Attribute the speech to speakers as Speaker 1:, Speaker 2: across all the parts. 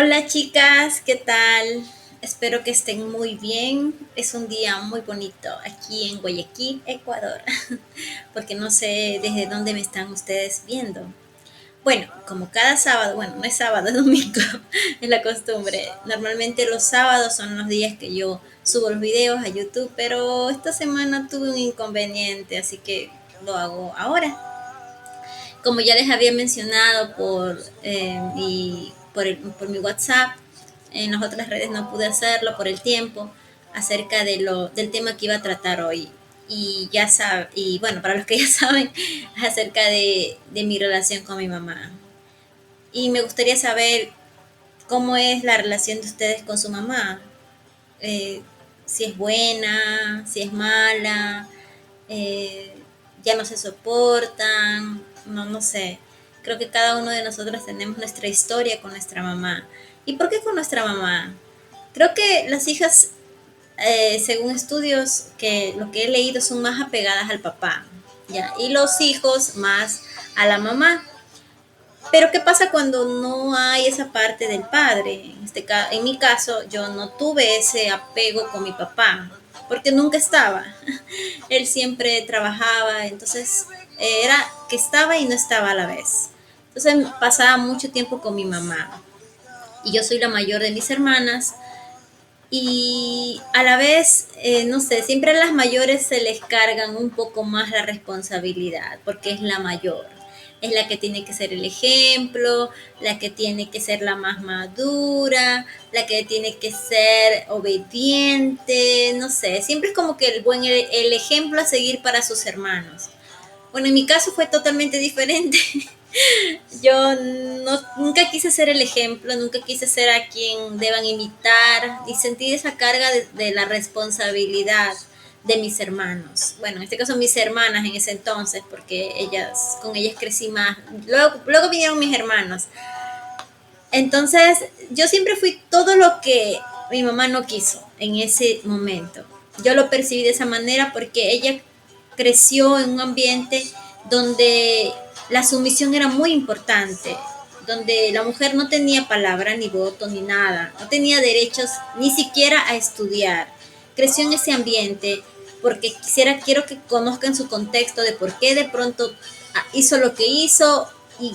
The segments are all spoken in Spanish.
Speaker 1: Hola chicas, ¿qué tal? Espero que estén muy bien. Es un día muy bonito aquí en Guayaquil, Ecuador, porque no sé desde dónde me están ustedes viendo. Bueno, como cada sábado, bueno, no es sábado, es domingo, es la costumbre. Normalmente los sábados son los días que yo subo los videos a YouTube, pero esta semana tuve un inconveniente, así que lo hago ahora. Como ya les había mencionado por mi WhatsApp, en las otras redes no pude hacerlo por el tiempo, acerca del tema que iba a tratar hoy. Y bueno, para los que ya saben, acerca de mi relación con mi mamá. Y me gustaría saber cómo es la relación de ustedes con su mamá. Eh, si es buena, si es mala, eh, ya no se soportan, no sé. Creo que cada uno de nosotros tenemos nuestra historia con nuestra mamá. ¿Y por qué con nuestra mamá? Creo que las hijas, según estudios que lo que he leído, son más apegadas al papá, ¿ya? Y los hijos más a la mamá. Pero ¿qué pasa cuando no hay esa parte del padre? En mi caso, yo no tuve ese apego con mi papá, porque nunca estaba. Él siempre trabajaba, entonces era que estaba y no estaba a la vez. Entonces pasaba mucho tiempo con mi mamá. Y yo soy la mayor de mis hermanas. Y a la vez, no sé, siempre a las mayores se les cargan un poco más la responsabilidad, porque es la mayor. Es la que tiene que ser el ejemplo, la que tiene que ser la más madura, la que tiene que ser obediente, no sé, siempre es como que el ejemplo a seguir para sus hermanos. Bueno, en mi caso fue totalmente diferente. Yo nunca quise ser el ejemplo, nunca quise ser a quien deban imitar y sentí esa carga de la responsabilidad de mis hermanos. Bueno, en este caso mis hermanas en ese entonces, porque con ellas crecí más. Luego vinieron mis hermanos. Entonces, yo siempre fui todo lo que mi mamá no quiso en ese momento. Yo lo percibí de esa manera porque ella creció en un ambiente donde la sumisión era muy importante, donde la mujer no tenía palabra, ni voto, ni nada, no tenía derechos ni siquiera a estudiar. Creció en ese ambiente porque quiero que conozcan su contexto de por qué de pronto hizo lo que hizo y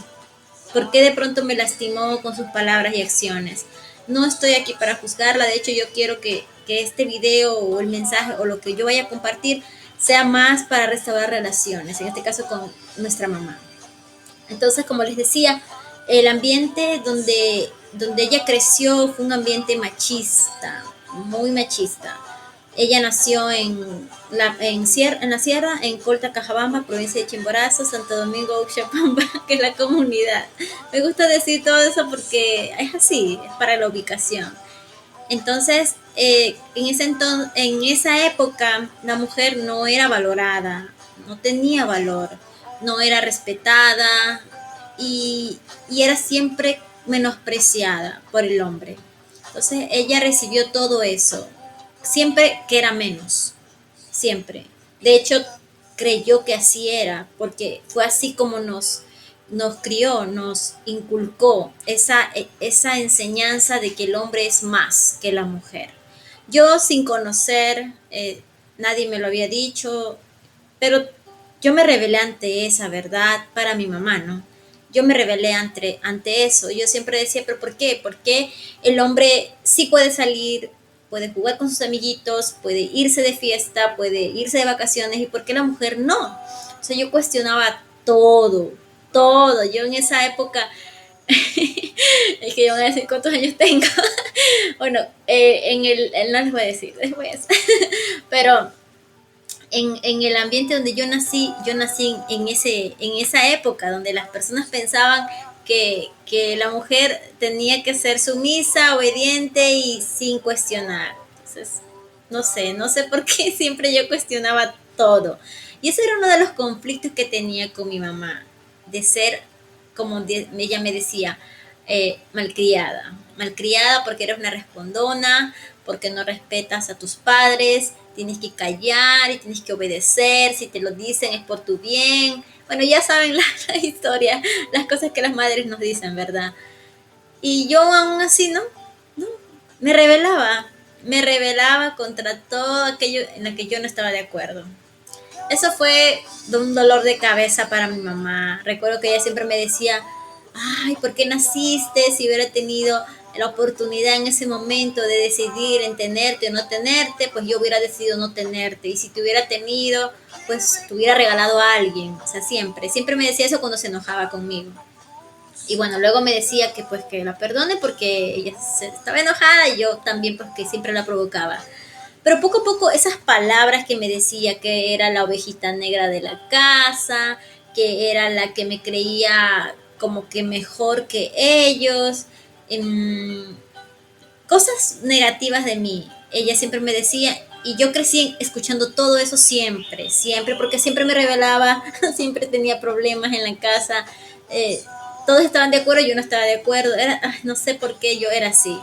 Speaker 1: por qué de pronto me lastimó con sus palabras y acciones. No estoy aquí para juzgarla, de hecho yo quiero que este video o el mensaje o lo que yo vaya a compartir sea más para restaurar relaciones, en este caso con nuestra mamá. Entonces, como les decía, el ambiente donde ella creció fue un ambiente machista, muy machista. Ella nació en la sierra, en Colta, Cajabamba, provincia de Chimborazo, Santo Domingo, Uxapamba, que es la comunidad. Me gusta decir todo eso porque es así, es para la ubicación. Entonces, en esa época, la mujer no era valorada, no tenía valor, no era respetada y era siempre menospreciada por el hombre. Entonces, ella recibió todo eso, siempre que era menos, siempre. De hecho, creyó que así era, porque fue así como nos crió, nos inculcó esa enseñanza de que el hombre es más que la mujer. Yo sin conocer, nadie me lo había dicho, pero yo me rebelé ante esa verdad para mi mamá, ¿no? Yo me rebelé ante eso. Yo siempre decía, pero ¿por qué? Porque el hombre sí puede salir, puede jugar con sus amiguitos, puede irse de fiesta, puede irse de vacaciones, y ¿por qué la mujer no? O sea, yo cuestionaba todo, todo. Yo en esa época, es que yo voy a decir cuántos años tengo. Bueno, no les voy a decir después, pero en el ambiente donde yo nací en esa época donde las personas pensaban que la mujer tenía que ser sumisa, obediente y sin cuestionar. Entonces, no sé por qué siempre yo cuestionaba todo. Y ese era uno de los conflictos que tenía con mi mamá, de ser, ella me decía, malcriada porque eres una respondona, porque no respetas a tus padres, tienes que callar y tienes que obedecer, si te lo dicen es por tu bien. Bueno, ya saben la historia, las cosas que las madres nos dicen, ¿verdad? Y yo aún así, no, me rebelaba contra todo aquello en lo que yo no estaba de acuerdo. Eso fue de un dolor de cabeza para mi mamá. Recuerdo que ella siempre me decía, ay, ¿por qué naciste? Si hubiera tenido la oportunidad en ese momento de decidir en tenerte o no tenerte, pues yo hubiera decidido no tenerte. Y si te hubiera tenido, pues te hubiera regalado a alguien. O sea, siempre me decía eso cuando se enojaba conmigo. Y bueno, luego me decía que pues que la perdone porque ella estaba enojada y yo también pues que siempre la provocaba. Pero poco a poco esas palabras que me decía que era la ovejita negra de la casa, que era la que me creía como que mejor que ellos, em, cosas negativas de mí, ella siempre me decía, y yo crecí escuchando todo eso siempre, porque siempre me rebelaba, siempre tenía problemas en la casa, eh, todos estaban de acuerdo, yo no estaba de acuerdo, no sé por qué yo era así.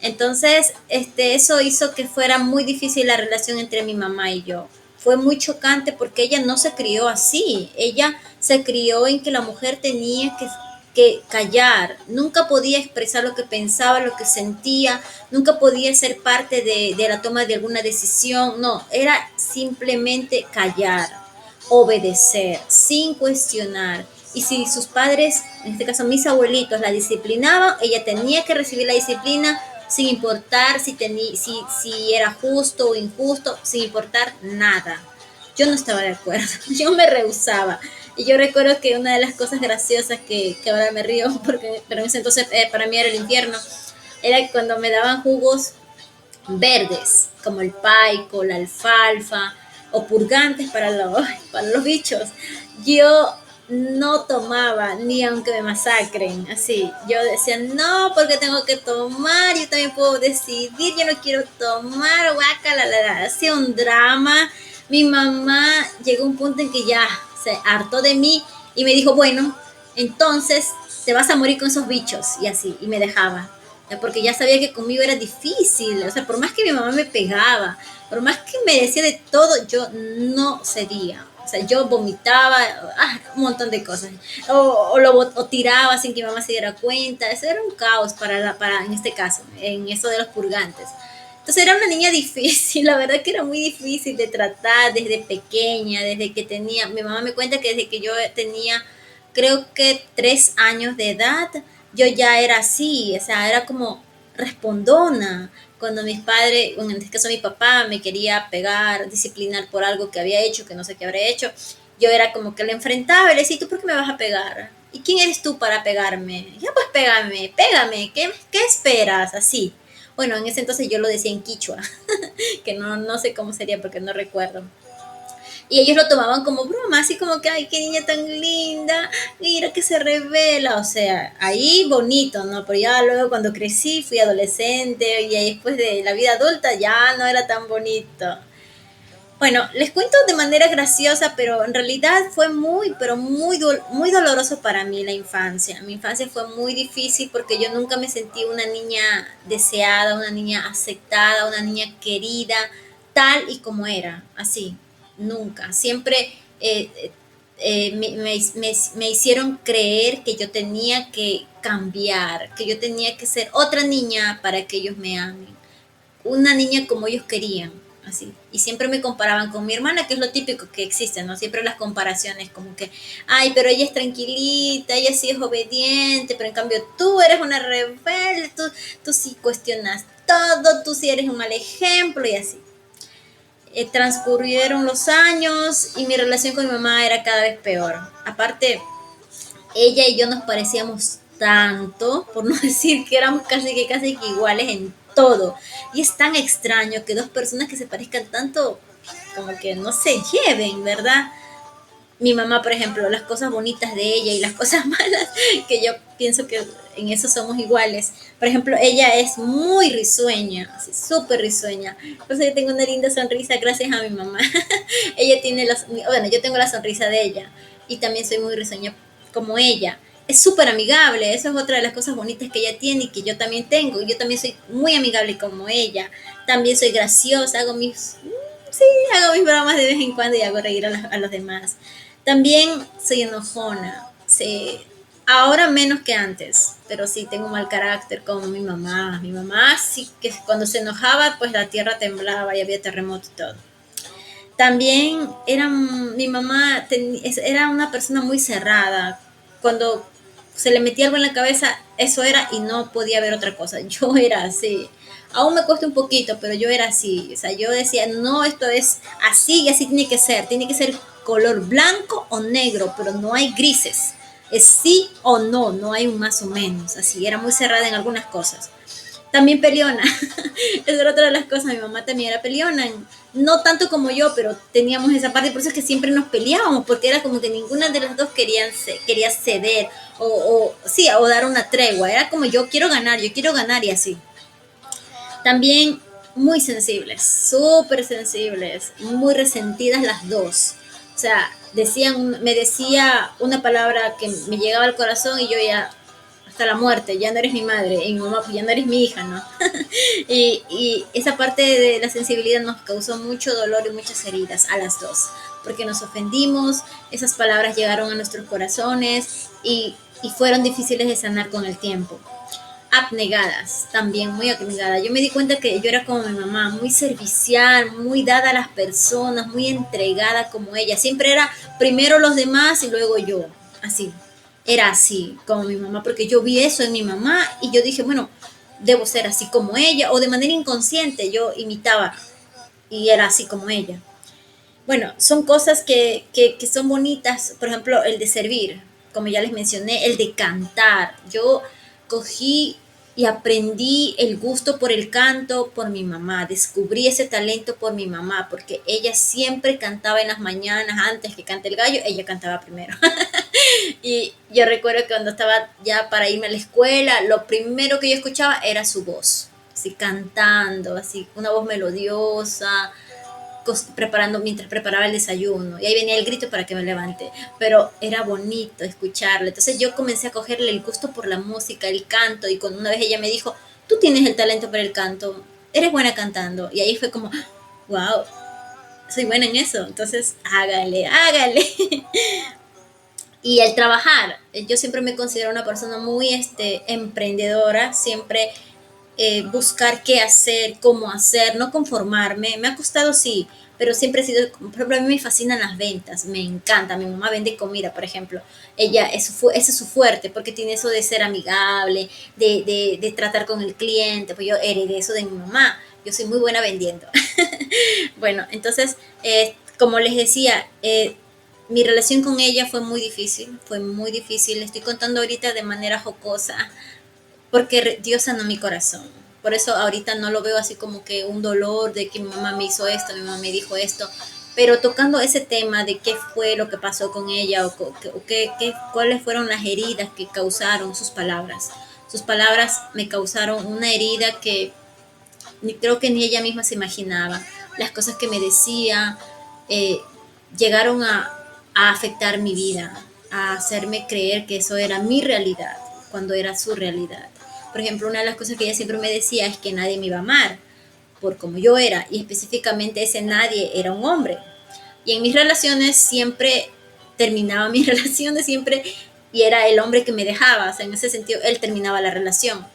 Speaker 1: Entonces, eso hizo que fuera muy difícil la relación entre mi mamá y yo. Fue muy chocante porque ella no se crió así. Ella se crió en que la mujer tenía que callar. Nunca podía expresar lo que pensaba, lo que sentía. Nunca podía ser parte de la toma de alguna decisión. No, era simplemente callar, obedecer, sin cuestionar. Y si sus padres, en este caso mis abuelitos, la disciplinaban, ella tenía que recibir la disciplina sin importar si era justo o injusto, sin importar nada. Yo no estaba de acuerdo, yo me rehusaba. Y yo recuerdo que una de las cosas graciosas que ahora me río, porque pero en ese entonces para mí era el infierno, era cuando me daban jugos verdes, como el paico, la alfalfa, o purgantes para los bichos. Yo no tomaba ni aunque me masacren, así. Yo decía, no, porque tengo que tomar, yo también puedo decidir, yo no quiero tomar, guácala, hacía un drama. Mi mamá llegó a un punto en que ya se hartó de mí y me dijo, bueno, entonces te vas a morir con esos bichos, y así, y me dejaba porque ya sabía que conmigo era difícil, o sea, por más que mi mamá me pegaba, por más que me decía de todo, yo no cedía. O sea, yo vomitaba, un montón de cosas. O tiraba sin que mi mamá se diera cuenta. Eso era un caos en este caso, en eso de los purgantes. Entonces era una niña difícil, la verdad que era muy difícil de tratar desde pequeña, desde que tenía, mi mamá me cuenta que desde que yo tenía, creo que 3 años de edad, yo ya era así, o sea, era como respondona. Cuando mis padres, bueno, en este caso mi papá, me quería pegar, disciplinar por algo que había hecho, que no sé qué habré hecho, yo era como que lo enfrentaba y le decía, ¿tú por qué me vas a pegar? ¿Y quién eres tú para pegarme? Ya pues pégame, ¿qué esperas? Así. Bueno, en ese entonces yo lo decía en quichua, que no sé cómo sería porque no recuerdo. Y ellos lo tomaban como broma, así como que, ay, qué niña tan linda, mira que se revela, o sea, ahí bonito, ¿no? Pero ya luego cuando crecí, fui adolescente y ahí después de la vida adulta ya no era tan bonito. Bueno, les cuento de manera graciosa, pero en realidad fue pero muy doloroso para mí la infancia. Mi infancia fue muy difícil porque yo nunca me sentí una niña deseada, una niña aceptada, una niña querida, tal y como era, así, nunca. Siempre me hicieron creer que yo tenía que cambiar, que yo tenía que ser otra niña para que ellos me amen, una niña como ellos querían, así. Y siempre me comparaban con mi hermana, que es lo típico que existe, ¿no? Siempre las comparaciones como que, ay, pero ella es tranquilita, ella sí es obediente, pero en cambio tú eres una rebelde, tú sí cuestionas todo, tú sí eres un mal ejemplo y así. Transcurrieron los años y mi relación con mi mamá era cada vez peor. Aparte, ella y yo nos parecíamos tanto, por no decir que éramos casi que iguales en todo. Y es tan extraño que dos personas que se parezcan tanto, como que no se lleven, ¿verdad? Mi mamá, por ejemplo, las cosas bonitas de ella y las cosas malas, que yo pienso que en eso somos iguales. Por ejemplo, ella es muy risueña, así, súper risueña. Por eso yo tengo una linda sonrisa gracias a mi mamá. Ella tiene bueno, yo tengo la sonrisa de ella y también soy muy risueña como ella. Es súper amigable, eso es otra de las cosas bonitas que ella tiene y que yo también tengo. Yo también soy muy amigable como ella. También soy graciosa, sí, hago mis bromas de vez en cuando y hago reír a los demás. También soy enojona, sí, Ahora menos que antes, pero sí tengo un mal carácter como mi mamá. Mi mamá sí que cuando se enojaba, pues la tierra temblaba y había terremoto y todo. También mi mamá era una persona muy cerrada. Cuando se le metía algo en la cabeza, eso era y no podía ver otra cosa. Yo era así. Aún me cuesta un poquito, pero yo era así. O sea, yo decía, no, esto es así y así tiene que ser. Tiene que ser color blanco o negro, pero no hay grises. Es sí o no, no hay un más o menos. Así, era muy cerrada en algunas cosas. También peleona. Esa era otra de las cosas. Mi mamá también era peleona. No tanto como yo, pero teníamos esa parte. Y por eso es que siempre nos peleábamos, porque era como que ninguna de las dos quería ceder sí, o dar una tregua. Era como yo quiero ganar y así. También muy sensibles, súper sensibles, muy resentidas las dos. O sea, me decía una palabra que me llegaba al corazón y yo ya, hasta la muerte, ya no eres mi madre, y mi mamá, pues ya no eres mi hija, ¿no? Y esa parte de la sensibilidad nos causó mucho dolor y muchas heridas a las dos, porque nos ofendimos, esas palabras llegaron a nuestros corazones y fueron difíciles de sanar con el tiempo. Abnegadas, también muy abnegada. Yo me di cuenta que yo era como mi mamá, muy servicial, muy dada a las personas, muy entregada como ella. Siempre era primero los demás y luego yo, así. Era así como mi mamá, porque yo vi eso en mi mamá y yo dije, bueno, debo ser así como ella, o de manera inconsciente yo imitaba y era así como ella. Bueno, son cosas que son bonitas, por ejemplo, el de servir, como ya les mencioné, el de cantar. Yo cogí y aprendí el gusto por el canto por mi mamá, descubrí ese talento por mi mamá, porque ella siempre cantaba en las mañanas, antes que cante el gallo, ella cantaba primero. Y yo recuerdo que cuando estaba ya para irme a la escuela, lo primero que yo escuchaba era su voz, así cantando, así, una voz melodiosa, preparando mientras preparaba el desayuno y ahí venía el grito para que me levante, pero era bonito escucharle. Entonces yo comencé a cogerle el gusto por la música, el canto, y cuando una vez ella me dijo, tú tienes el talento para el canto, eres buena cantando, y ahí fue como, wow, soy buena en eso, entonces hágale, hágale. Y el trabajar, yo siempre me considero una persona muy emprendedora, siempre buscar qué hacer, cómo hacer, no conformarme. Me ha costado, sí, pero siempre he sido, por ejemplo, a mí me fascinan las ventas, me encanta. Mi mamá vende comida, por ejemplo. Ese es su fuerte, porque tiene eso de ser amigable, de tratar con el cliente. Pues yo heredé eso de mi mamá. Yo soy muy buena vendiendo. Bueno, entonces, como les decía, mi relación con ella fue muy difícil, fue muy difícil. Estoy contando ahorita de manera jocosa, porque Dios sanó mi corazón. Por eso ahorita no lo veo así como que un dolor de que mi mamá me hizo esto, mi mamá me dijo esto, pero tocando ese tema de qué fue lo que pasó con ella o cuáles fueron las heridas que causaron sus palabras. Sus palabras me causaron una herida que creo que ni ella misma se imaginaba. Las cosas que me decía eh, llegaron a afectar mi vida, a hacerme creer que eso era mi realidad, cuando era su realidad. Por ejemplo, una de las cosas que ella siempre me decía es que nadie me iba a amar por como yo era, y específicamente ese nadie era un hombre. Y en mis relaciones siempre terminaba mis relaciones siempre y era el hombre que me dejaba, o sea, en ese sentido él terminaba la relación.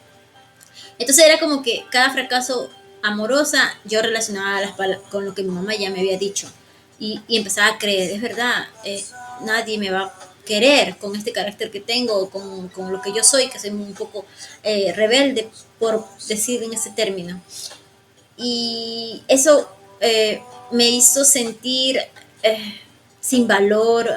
Speaker 1: Entonces era como que cada fracaso amorosa yo relacionaba con lo que mi mamá ya me había dicho y empezaba a creer, es verdad, nadie me va a querer con este carácter que tengo, con lo que yo soy, que soy un poco rebelde, por decir en ese término. Y eso me hizo sentir sin valor,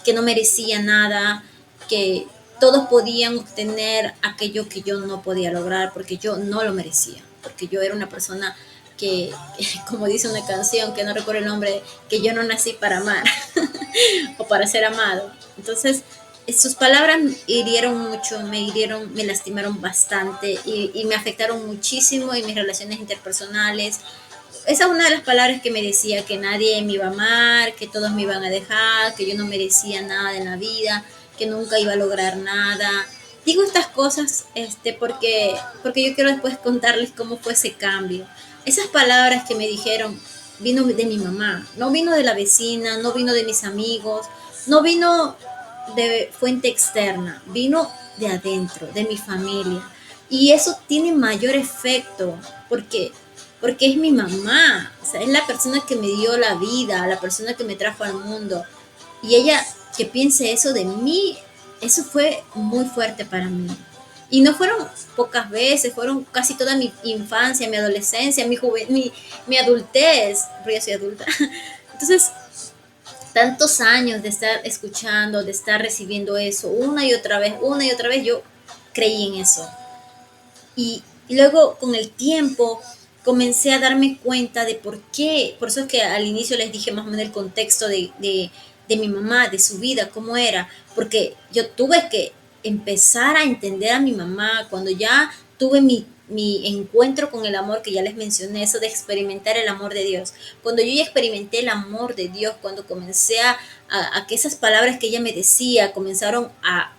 Speaker 1: que no merecía nada, que todos podían obtener aquello que yo no podía lograr porque yo no lo merecía, porque yo era una persona como dice una canción, que no recuerdo el nombre, que yo no nací para amar o para ser amado. Entonces, sus palabras hirieron mucho, me hirieron, me lastimaron bastante y me afectaron muchísimo en mis relaciones interpersonales. Esa es una de las palabras que me decía, que nadie me iba a amar, que todos me iban a dejar, que yo no merecía nada en la vida, que nunca iba a lograr nada. Digo estas cosas porque yo quiero después contarles cómo fue ese cambio. Esas palabras que me dijeron vino de mi mamá, no vino de la vecina, no vino de mis amigos, no vino de fuente externa, vino de adentro, de mi familia. Y eso tiene mayor efecto porque, porque es mi mamá, o sea, es la persona que me dio la vida, la persona que me trajo al mundo. Y ella que piense eso de mí, eso fue muy fuerte para mí. Y no fueron pocas veces, fueron casi toda mi infancia, mi adolescencia, mi adultez, porque ya soy adulta. Entonces, tantos años de estar escuchando, de estar recibiendo eso una y otra vez, yo creí en eso. Y luego con el tiempo comencé a darme cuenta de por qué, por eso es que al inicio les dije más o menos el contexto de mi mamá, de su vida, cómo era, porque yo tuve que empezar a entender a mi mamá cuando ya tuve mi encuentro con el amor que ya les mencioné, eso de experimentar el amor de Dios. Cuando yo ya experimenté el amor de Dios, cuando comencé a que esas palabras que ella me decía comenzaron a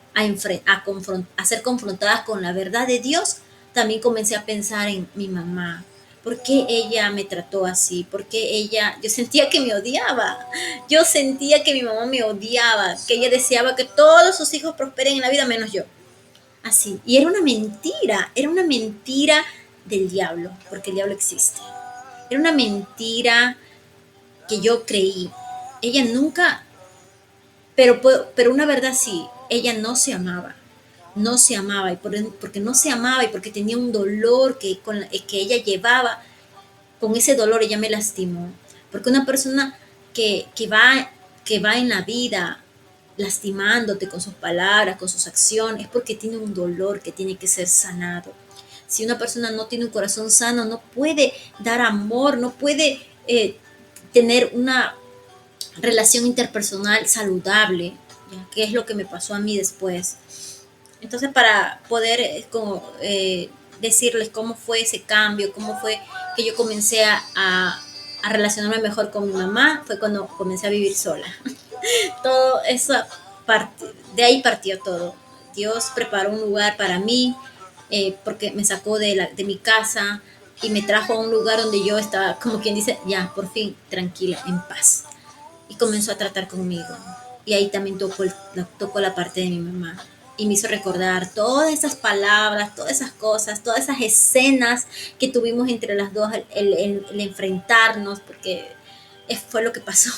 Speaker 1: ser confrontadas con la verdad de Dios, también comencé a pensar en mi mamá. ¿Por qué ella me trató así? ¿Por qué ella, yo sentía que me odiaba? Yo sentía que mi mamá me odiaba, que ella deseaba que todos sus hijos prosperen en la vida menos yo. Así. Y era una mentira del diablo, porque el diablo existe. Era una mentira que yo creí. Ella nunca, pero una verdad sí, ella no se amaba, no se amaba, y porque no se amaba y porque tenía un dolor que ella llevaba, con ese dolor ella me lastimó. Porque una persona que va en la vida lastimándote con sus palabras, con sus acciones, es porque tiene un dolor que tiene que ser sanado. Si una persona no tiene un corazón sano, no puede dar amor, no puede tener una relación interpersonal saludable, ¿ya? Que es lo que me pasó a mí después. Entonces, para poder decirles cómo fue ese cambio, cómo fue que yo comencé a relacionarme mejor con mi mamá, fue cuando comencé a vivir sola. Todo eso, de ahí partió todo. Dios preparó un lugar para mí, porque me sacó de mi casa y me trajo a un lugar donde yo estaba, como quien dice, ya, por fin, tranquila, en paz. Y comenzó a tratar conmigo. Y ahí también tocó la parte de mi mamá. Y me hizo recordar todas esas palabras, todas esas cosas, todas esas escenas que tuvimos entre las dos, el enfrentarnos, porque fue lo que pasó.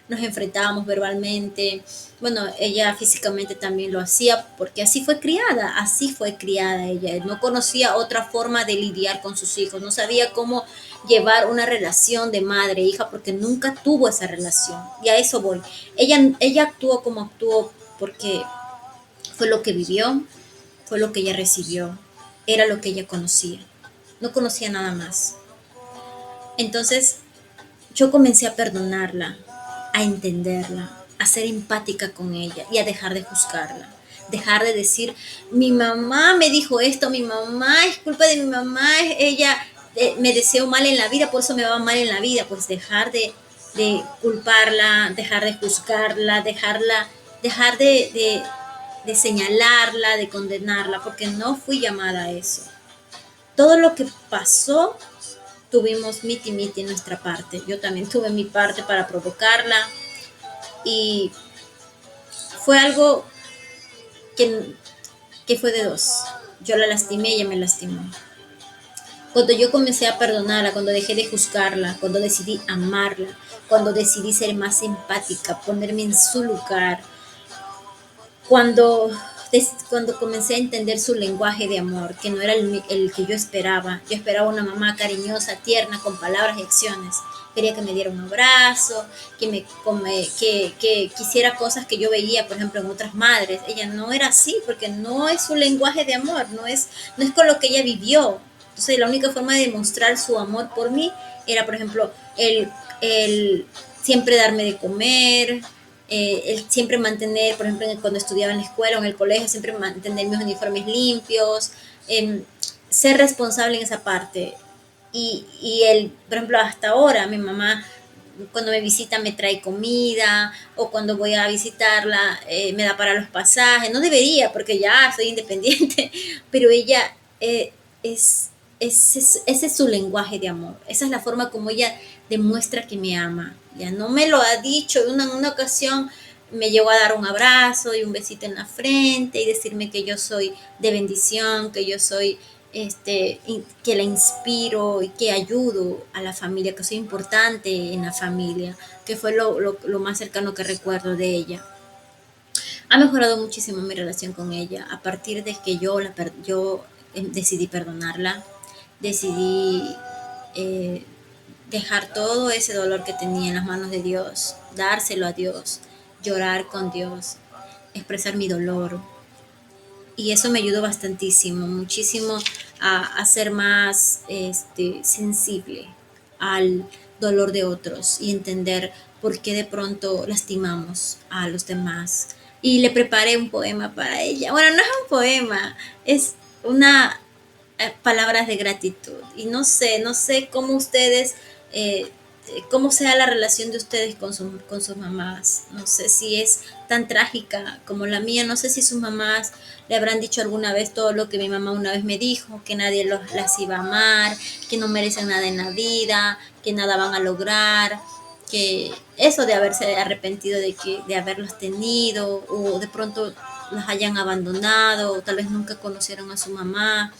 Speaker 1: Nos enfrentábamos verbalmente. Bueno, ella físicamente también lo hacía, porque así fue criada ella. No conocía otra forma de lidiar con sus hijos, no sabía cómo llevar una relación de madre e hija porque nunca tuvo esa relación. Y a eso voy. Ella actuó como actuó porque fue lo que vivió, fue lo que ella recibió, era lo que ella conocía. No conocía nada más. Entonces yo comencé a perdonarla, a entenderla, a ser empática con ella y a dejar de juzgarla. Dejar de decir, mi mamá me dijo esto, mi mamá es culpa de mi mamá, ella me deseó mal en la vida, por eso me va mal en la vida. Pues de culparla, dejar de juzgarla, dejar de señalarla, de condenarla, porque no fui llamada a eso. Todo lo que pasó, tuvimos miti en nuestra parte. Yo también tuve mi parte para provocarla y fue algo que, que fue de dos. Yo la lastimé, ella me lastimó. Cuando yo comencé a perdonarla, cuando dejé de juzgarla, cuando decidí amarla, cuando decidí ser más empática, ponerme en su lugar, cuando, cuando comencé a entender su lenguaje de amor, que no era el que yo esperaba una mamá cariñosa, tierna, con palabras y acciones. Quería que me diera un abrazo, que quisiera cosas que yo veía, por ejemplo, en otras madres. Ella no era así, porque no es su lenguaje de amor, no es con lo que ella vivió. Entonces, la única forma de demostrar su amor por mí era, por ejemplo, el siempre darme de comer, el siempre mantener, por ejemplo, cuando estudiaba en la escuela o en el colegio, siempre mantener mis uniformes limpios, ser responsable en esa parte. Por ejemplo, hasta ahora mi mamá cuando me visita me trae comida o cuando voy a visitarla me da para los pasajes. No debería porque ya soy independiente, pero ella es, ese es su lenguaje de amor. Esa es la forma como ella demuestra que me ama. Ya no me lo ha dicho en una ocasión. me llegó a dar un abrazo y un besito en la frente y decirme que yo soy de bendición, que yo soy que la inspiro y que ayudo a la familia, que soy importante en la familia, que fue lo más cercano que recuerdo de ella. Ha mejorado muchísimo mi relación con ella a partir de que yo decidí perdonarla, decidí eh, dejar todo ese dolor que tenía en las manos de Dios, dárselo a Dios, llorar con Dios, expresar mi dolor. Y eso me ayudó bastantísimo, muchísimo a ser más sensible al dolor de otros y entender por qué de pronto lastimamos a los demás. Y le preparé un poema para ella. Bueno, no es un poema, es una palabras de gratitud. Y no sé cómo ustedes, eh, cómo sea la relación de ustedes con sus mamás. No sé si es tan trágica como la mía. No sé si sus mamás le habrán dicho alguna vez todo lo que mi mamá una vez me dijo, que nadie las iba a amar, que no merecen nada en la vida, que nada van a lograr, que eso de haberse arrepentido de haberlos tenido, o de pronto las hayan abandonado, o tal vez nunca conocieron a su mamá.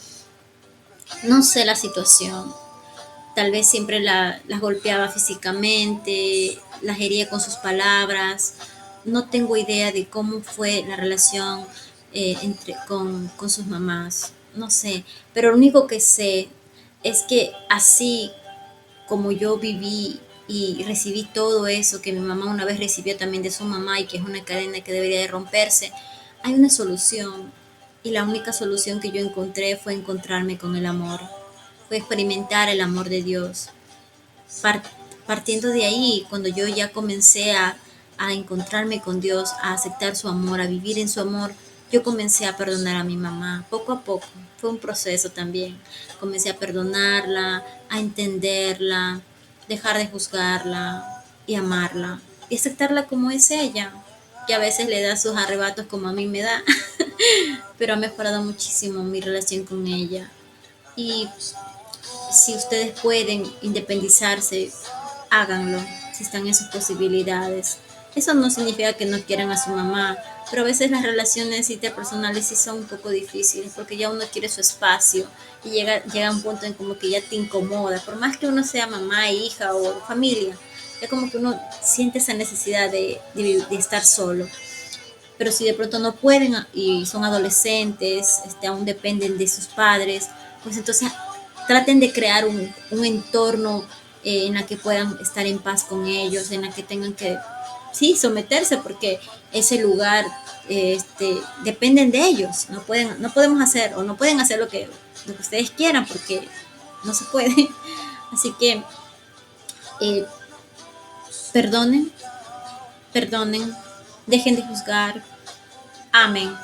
Speaker 1: No sé la situación. Tal vez siempre las golpeaba físicamente, las hería con sus palabras. No tengo idea de cómo fue la relación con sus mamás. No sé. Pero lo único que sé es que así como yo viví y recibí todo eso que mi mamá una vez recibió también de su mamá y que es una cadena que debería de romperse, hay una solución. Y la única solución que yo encontré fue encontrarme con el amor, fue experimentar el amor de Dios. Par- Partiendo de ahí, cuando yo ya comencé a encontrarme con Dios, a aceptar su amor, a vivir en su amor, yo comencé a perdonar a mi mamá, poco a poco. Fue un proceso también. Comencé a perdonarla, a entenderla, dejar de juzgarla y amarla y aceptarla como es ella, que a veces le da sus arrebatos como a mí me da, pero ha mejorado muchísimo mi relación con ella. Y si ustedes pueden independizarse, háganlo, si están en sus posibilidades. Eso no significa que no quieran a su mamá, pero a veces las relaciones interpersonales sí son un poco difíciles porque ya uno quiere su espacio y llega un punto en como que ya te incomoda, por más que uno sea mamá, hija o familia, ya como que uno siente esa necesidad de estar solo. Pero si de pronto no pueden y son adolescentes, aún dependen de sus padres, pues entonces traten de crear un entorno en la que puedan estar en paz con ellos, en la que tengan que, sí, someterse, porque ese lugar dependen de ellos, no podemos hacer o no pueden hacer lo que ustedes quieran porque no se puede. Así que eh, perdonen, perdonen, dejen de juzgar, amen.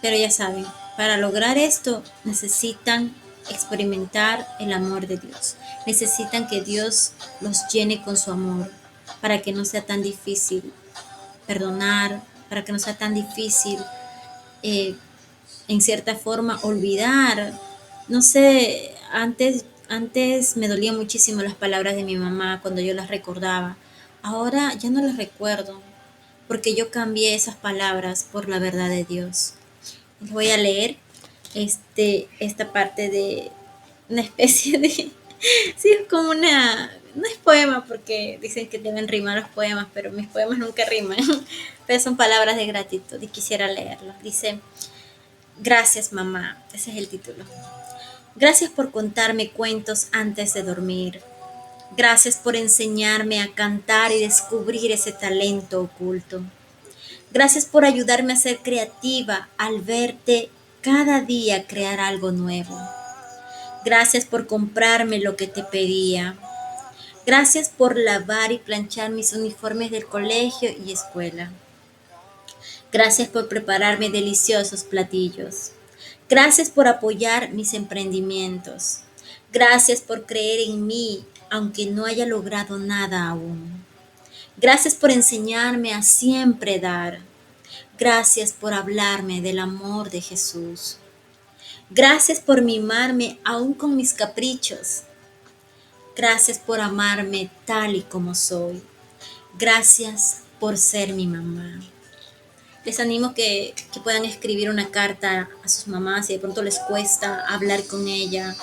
Speaker 1: Pero ya saben, para lograr esto necesitan experimentar el amor de Dios. Necesitan que Dios los llene con su amor para que no sea tan difícil perdonar, para que no sea tan difícil eh, en cierta forma olvidar. No sé, antes me dolían muchísimo las palabras de mi mamá cuando yo las recordaba. Ahora ya no las recuerdo porque yo cambié esas palabras por la verdad de Dios. Les voy a leer esta parte de una especie de, sí, es como no es poema porque dicen que deben rimar los poemas, pero mis poemas nunca riman, pero son palabras de gratitud y quisiera leerlo. Dice: gracias mamá, ese es el título. Gracias por contarme cuentos antes de dormir. Gracias por enseñarme a cantar y descubrir ese talento oculto. Gracias por ayudarme a ser creativa al verte cada día crear algo nuevo. Gracias por comprarme lo que te pedía. Gracias por lavar y planchar mis uniformes del colegio y escuela. Gracias por prepararme deliciosos platillos. Gracias por apoyar mis emprendimientos. Gracias por creer en mí, aunque no haya logrado nada aún. Gracias por enseñarme a siempre dar. Gracias por hablarme del amor de Jesús. Gracias por mimarme aún con mis caprichos. Gracias por amarme tal y como soy. Gracias por ser mi mamá. Les animo que puedan escribir una carta a sus mamás si de pronto les cuesta hablar con ella.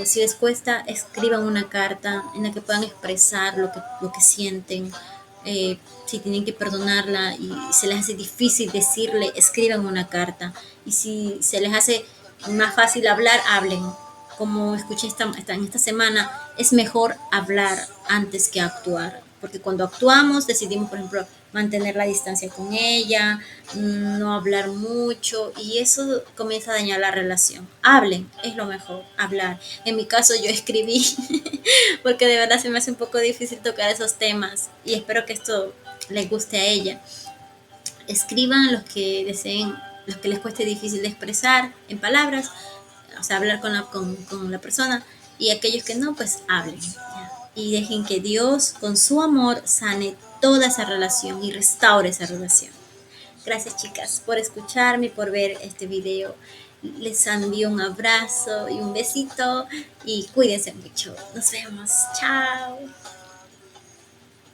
Speaker 1: Si les cuesta, escriban una carta en la que puedan expresar lo que sienten. Si tienen que perdonarla y se les hace difícil decirle, escriban una carta. Y si se les hace más fácil hablar, hablen. Como escuché en esta semana, es mejor hablar antes que actuar, porque cuando actuamos decidimos, por ejemplo, mantener la distancia con ella, no hablar mucho y eso comienza a dañar la relación. Hablen, es lo mejor, hablar. En mi caso yo escribí porque de verdad se me hace un poco difícil tocar esos temas y espero que esto les guste a ella. Escriban los que deseen, los que les cueste difícil de expresar en palabras, o sea, hablar con la persona, y aquellos que no, pues hablen. ¿Ya? Y dejen que Dios, con su amor, sane toda esa relación y restaure esa relación. Gracias, chicas, por escucharme y por ver este video. Les envío un abrazo y un besito y cuídense mucho. Nos vemos. Chao.